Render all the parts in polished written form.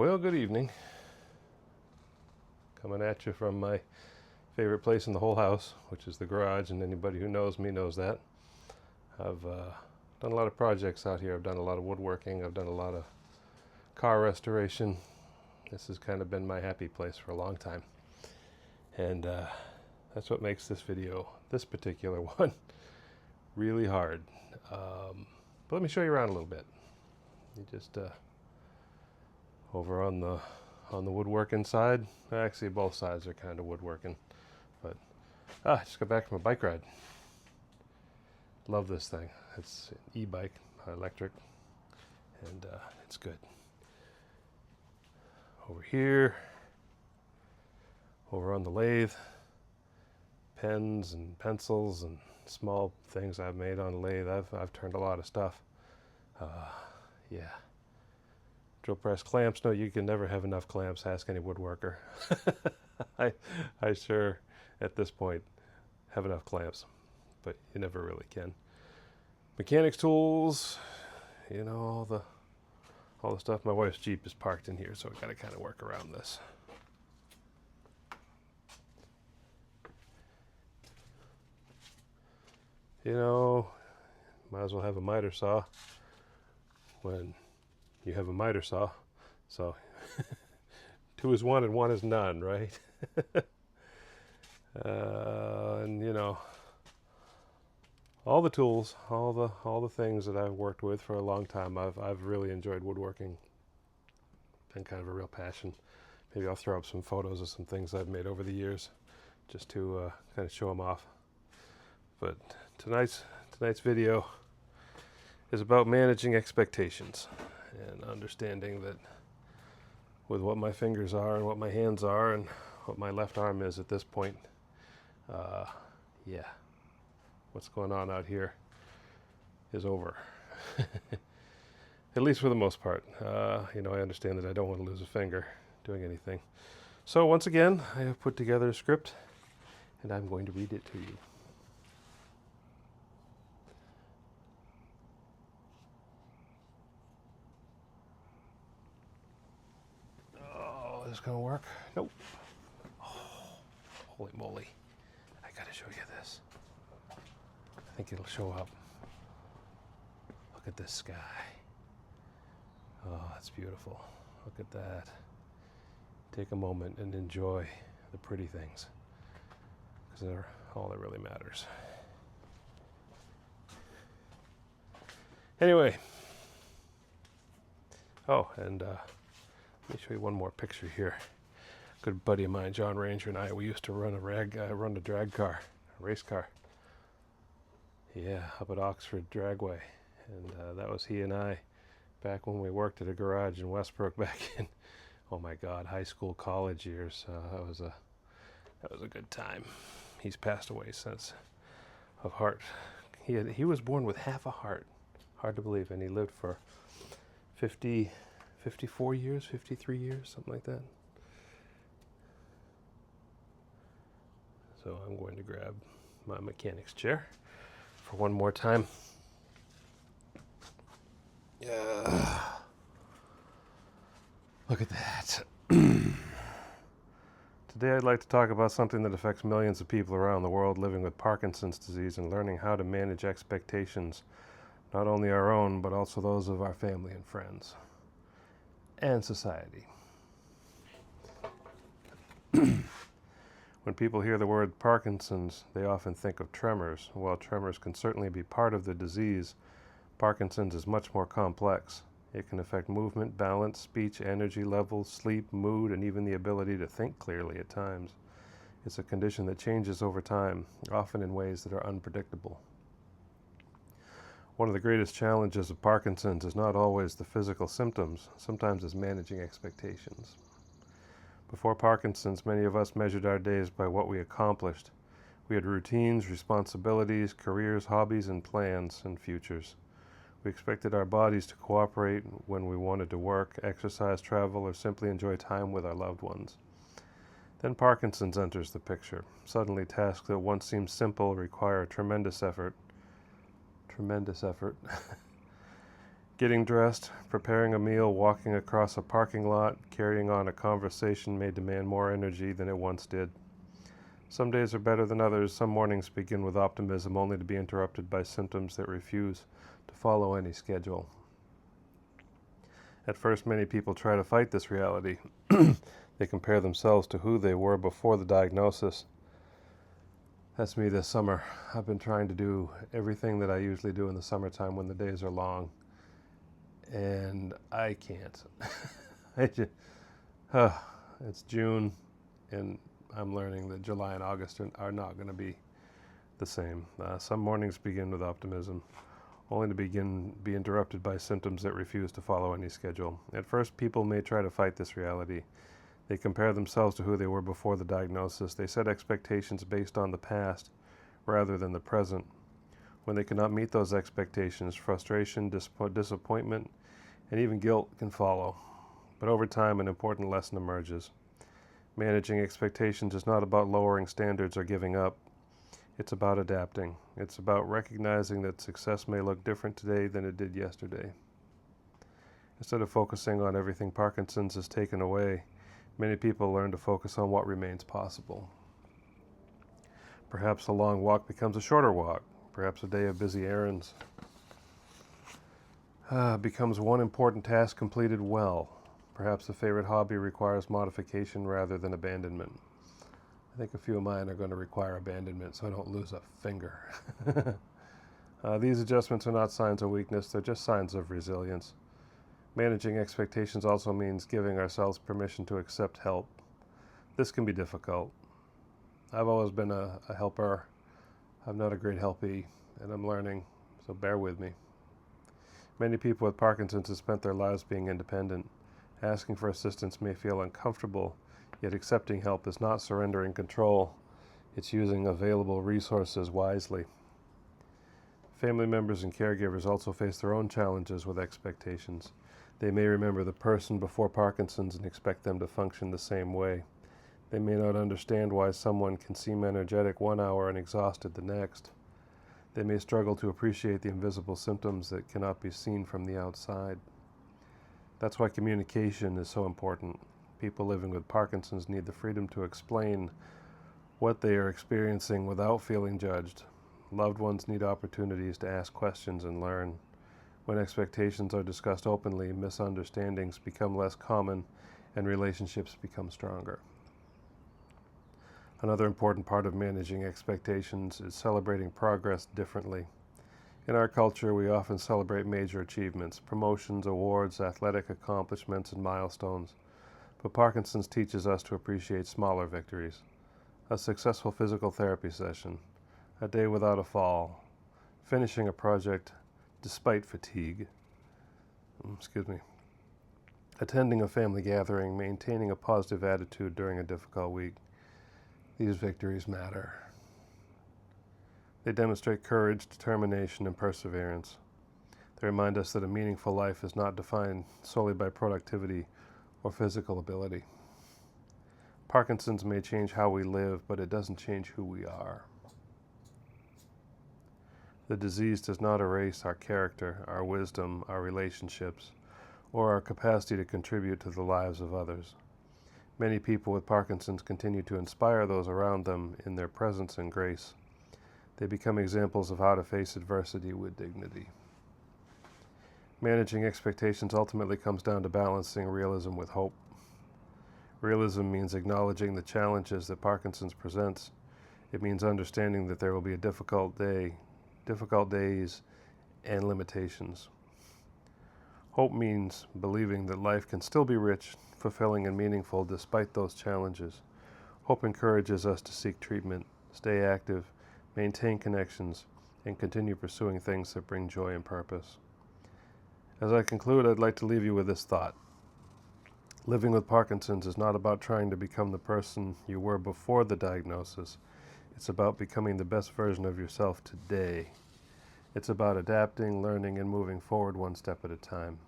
Well, good evening. Coming at you from my favorite place in the whole house, which is the garage, and anybody who knows me knows that. I've done a lot of projects out here. I've done a lot of woodworking. I've done a lot of car restoration. This has kind of been my happy place for a long time. And that's what makes this video, this particular one, really hard. But let me show you around a little bit. You just over on the woodworking side. Actually, both sides are kind of woodworking. But I just got back from a bike ride. Love this thing. It's an e-bike, electric, and it's good. Over here, over on the lathe, pens and pencils and small things I've made on the lathe. I've turned a lot of stuff. Yeah. Drill press clamps. No, you can never have enough clamps. Ask any woodworker. I sure, at this point, have enough clamps, but you never really can. Mechanics tools, you know, all the stuff. My wife's Jeep is parked in here, so I gotta kind of work around this. You know, might as well have a miter saw when you have a miter saw. So 2 is 1 and 1 is none, right? And you know, all the tools, all the things that I've worked with for a long time. I've really enjoyed woodworking. Been kind of a real passion. Maybe I'll throw up some photos of some things I've made over the years, just to kind of show them off. But tonight's video is about managing expectations and understanding that with what my fingers are and what my hands are and what my left arm is at this point, yeah, what's going on out here is over. At least for the most part. You know, I understand that I don't want to lose a finger doing anything. So once again, I have put together a script and I'm going to read it to you. Oh, is this gonna work? Nope. Oh, holy moly. I gotta show you this. I think it'll show up. Look at this sky. Oh, that's beautiful. Look at that. Take a moment and enjoy the pretty things, because they're all that really matters. Anyway. Oh, and let me show you one more picture here. A good buddy of mine, John Ranger, and I, we used to run a drag car, a race car. Yeah, up at Oxford Dragway. And that was he and I back when we worked at a garage in Westbrook back in, oh my God, high school, college years. That was a good time. He's passed away since, of heart. He was born with half a heart. Hard to believe. And he lived for 54 years, 53 years, something like that. So I'm going to grab my mechanic's chair for one more time. Yeah. Look at that. Today I'd like to talk about something that affects millions of people around the world living with Parkinson's disease and learning how to manage expectations, not only our own, but also those of our family and friends and society. When people hear the word Parkinson's, they often think of tremors. While tremors can certainly be part of the disease, Parkinson's is much more complex. It can affect movement, balance, speech, energy levels, sleep, mood, and even the ability to think clearly at times. It's a condition that changes over time, often in ways that are unpredictable. One of the greatest challenges of Parkinson's is not always the physical symptoms, sometimes it's managing expectations. Before Parkinson's, many of us measured our days by what we accomplished. We had routines, responsibilities, careers, hobbies, and plans and futures. We expected our bodies to cooperate when we wanted to work, exercise, travel, or simply enjoy time with our loved ones. Then Parkinson's enters the picture. Suddenly, tasks that once seemed simple require tremendous effort. Getting dressed, preparing a meal, walking across a parking lot, carrying on a conversation may demand more energy than it once did. Some days are better than others. Some mornings begin with optimism only to be interrupted by symptoms that refuse to follow any schedule. At first, many people try to fight this reality. They compare themselves to who they were before the diagnosis. That's me this summer. I've been trying to do everything that I usually do in the summertime when the days are long. And I can't. It's June, and I'm learning that July and August are not going to be the same. Some mornings begin with optimism, only to be interrupted by symptoms that refuse to follow any schedule. At first, people may try to fight this reality. They compare themselves to who they were before the diagnosis. They set expectations based on the past rather than the present. When they cannot meet those expectations, frustration, disappointment, and even guilt can follow. But over time, an important lesson emerges. Managing expectations is not about lowering standards or giving up. It's about adapting. It's about recognizing that success may look different today than it did yesterday. Instead of focusing on everything Parkinson's has taken away, many people learn to focus on what remains possible. Perhaps a long walk becomes a shorter walk. Perhaps a day of busy errands becomes one important task completed well. Perhaps a favorite hobby requires modification rather than abandonment. I think a few of mine are going to require abandonment so I don't lose a finger. These adjustments are not signs of weakness, they're just signs of resilience. Managing expectations also means giving ourselves permission to accept help. This can be difficult. I've always been a helper. I'm not a great helpee, and I'm learning, so bear with me. Many people with Parkinson's have spent their lives being independent. Asking for assistance may feel uncomfortable, yet accepting help is not surrendering control. It's using available resources wisely. Family members and caregivers also face their own challenges with expectations. They may remember the person before Parkinson's and expect them to function the same way. They may not understand why someone can seem energetic one hour and exhausted the next. They may struggle to appreciate the invisible symptoms that cannot be seen from the outside. That's why communication is so important. People living with Parkinson's need the freedom to explain what they are experiencing without feeling judged. Loved ones need opportunities to ask questions and learn. When expectations are discussed openly, misunderstandings become less common and relationships become stronger. Another important part of managing expectations is celebrating progress differently. In our culture, we often celebrate major achievements, promotions, awards, athletic accomplishments, and milestones. But Parkinson's teaches us to appreciate smaller victories. A successful physical therapy session, a day without a fall, finishing a project despite fatigue, attending a family gathering, maintaining a positive attitude during a difficult week. These victories matter. They demonstrate courage, determination, and perseverance. They remind us that a meaningful life is not defined solely by productivity or physical ability. Parkinson's may change how we live, but it doesn't change who we are. The disease does not erase our character, our wisdom, our relationships, or our capacity to contribute to the lives of others. Many people with Parkinson's continue to inspire those around them in their presence and grace. They become examples of how to face adversity with dignity. Managing expectations ultimately comes down to balancing realism with hope. Realism means acknowledging the challenges that Parkinson's presents. It means understanding that there will be a difficult days, and limitations. Hope means believing that life can still be rich, fulfilling, and meaningful despite those challenges. Hope encourages us to seek treatment, stay active, maintain connections, and continue pursuing things that bring joy and purpose. As I conclude, I'd like to leave you with this thought. Living with Parkinson's is not about trying to become the person you were before the diagnosis. It's about becoming the best version of yourself today. It's about adapting, learning, and moving forward one step at a time.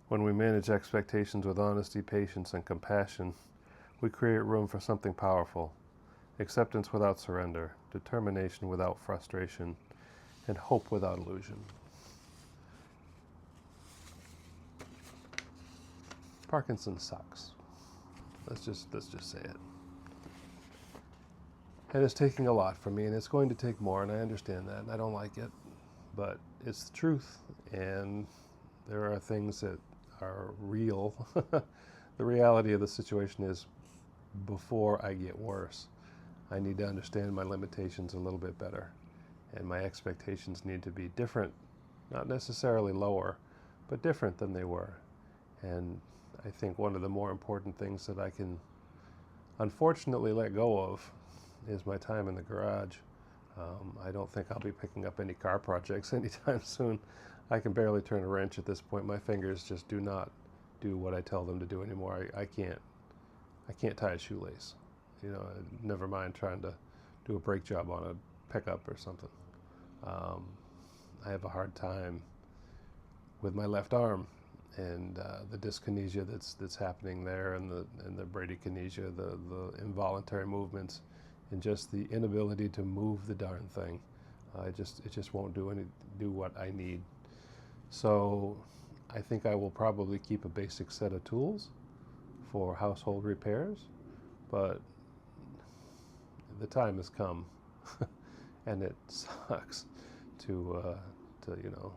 When we manage expectations with honesty, patience, and compassion, we create room for something powerful. Acceptance without surrender, determination without frustration, and hope without illusion. Parkinson sucks. Let's just say it. And it's taking a lot from me, and it's going to take more, and I understand that, and I don't like it, but it's the truth, and there are things that are real. The reality of the situation is, before I get worse, I need to understand my limitations a little bit better, and my expectations need to be different, not necessarily lower, but different than they were. And I think one of the more important things that I can unfortunately let go of is my time in the garage. I don't think I'll be picking up any car projects anytime soon. I can barely turn a wrench at this point. My fingers just do not do what I tell them to do anymore. I can't tie a shoelace. You know, never mind trying to do a brake job on a pickup or something. I have a hard time with my left arm, and the dyskinesia that's happening there, and the bradykinesia, the involuntary movements, and just the inability to move the darn thing. It just won't do what I need. So I think I will probably keep a basic set of tools for household repairs, but the time has come, and it sucks to you know,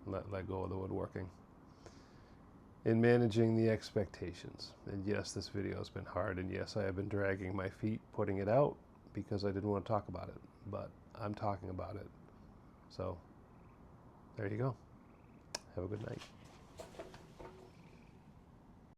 let go of the woodworking. In managing the expectations. And yes, this video has been hard, and yes, I have been dragging my feet putting it out because I didn't want to talk about it, but I'm talking about it. So there you go. Have a good night.